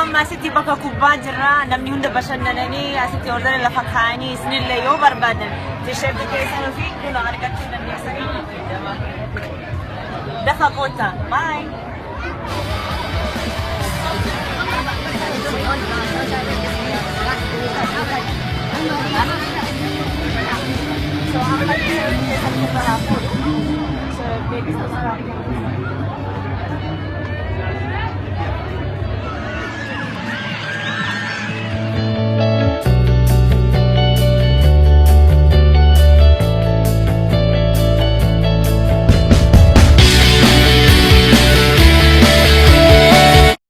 amma asitti bakka kubbaa jirra. Namni hunda bashannananii asitti ordanii lafa kaa'anii isinillee yoo barbaadan tisheertii keessan ofii kun argachuu dandeessanii. Dafa qoota. Bye. So, I'm going to take a